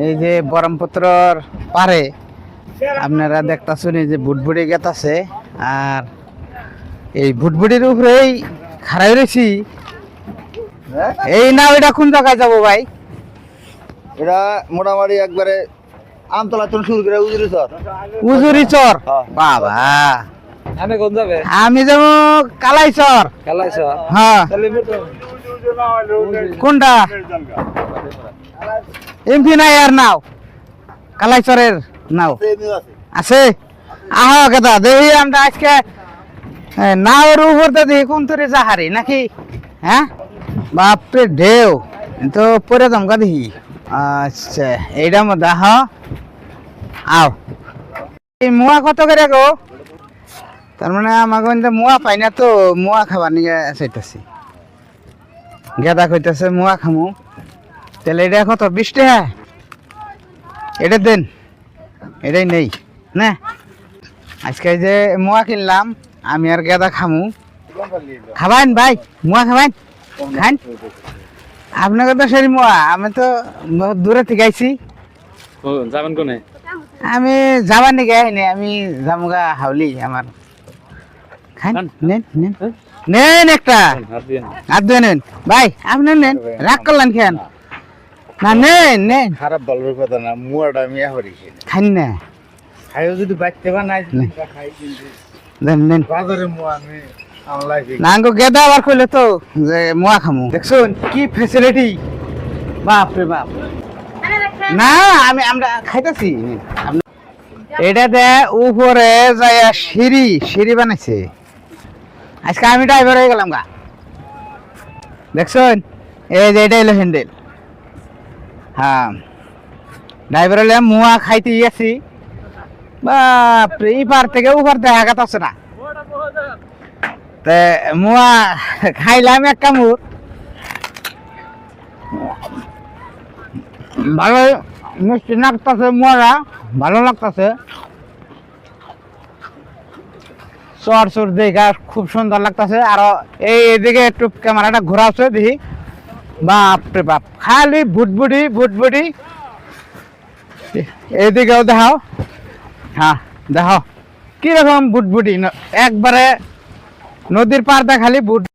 এই যে ব্রহ্মপুত্রর পারে আপনারা দেখতেছেন এই যে ভুটভুটি গেত আছে, আর এই ভুটভুটির উপরেই খাড়াই রয়েছি। এই নাও এটা কোন জায়গায় যাবো ভাই? এটা মোটামুটি একবারে আমতলা থেকে শুরু করে উজুরি চর। উজুরি চর? হ্যাঁ। বাবা, আমি কোন যাবে? আমি যাবো কালাই চর। খেলাইছ? হ্যাঁ। কোনটা? এমপি নাই আর নাও কালাই চরের নাও আছে। আহ কেদা দেখি আমরা আজকে নাওর উপর তো দেখি কোন তোরে জাহারি নাকি? হ্যাঁ বাপরে ঢেউ তো পরে দমকা দেখি। আচ্ছা এইটার মধ্যে আও এই মোয়া কত করে গো? তার মানে আমাকে মোয়া পাই না তো, মোয়া খাবার নিয়ে চাইতেছি। গেদা কইতেছে মোয়া খামু, তাহলে এটা কত? 20 টাকা। এটা দেন, এটাই নেই না। আজকে যে মোয়া কিনলাম আমি আর গেদা খামু। খাবেন ভাই মোয়া? খাবেন? খান। আপনাকে তো সেই মোয়া, আমি তো বহুত দূরে থেকে আইছি। যাবেন কোনে? আমি যাবার নাকি আইনি, আমি জামুগা হাউলি আমার। খান, নেন নেন নেন একটা হাত ধুয়ে নেন ভাই। আপনি নেন, রাগ করলেন কেন? না নেন নেন। খারাপ বলার কথা না, মুয়াটা আমি এহরি খান না, খাইও যদি বাইতে বা নাই খাই কিন্তু নেন নেন। বাজারে মুয়া আমি আমলাই না গো গেদা আবার কইলে তো যে মোয়া খামু। দেখছুন কি ফ্যাসিলিটি, বাপ রে বাপ। না আমরা খাইতেছি। এটাতে উপরে যায় সিঁড়ি সিঁড়ি বানাইছে। আজকে আমি ড্রাইভার হয়ে গেলাম গা। দেখছুন এই যে এটা হলো হ্যান্ডেল। হ্যাঁ ড্রাইভার হলে মোয়া খাইতে আছি। বাপরে এই পার থেকে উপর দেখা গেছে না। মোয়া খাইলাম এক কামড়, ভালো মিষ্টি লাগতেছে, মোয়ারা ভালো লাগতেছে। চর চর দেখা খুব সুন্দর লাগতেছে। আর এইদিকে একটু ক্যামেরাটা ঘোরাচ্ছে দেখি। বাপরে বাপ, খালি ভুটভুটি ভুটভুটি। এইদিকেও দেখাও। হ্যাঁ দেখাও কিরকম ভুটভুটি, একবারে নদীর পাড় খালি ভুট।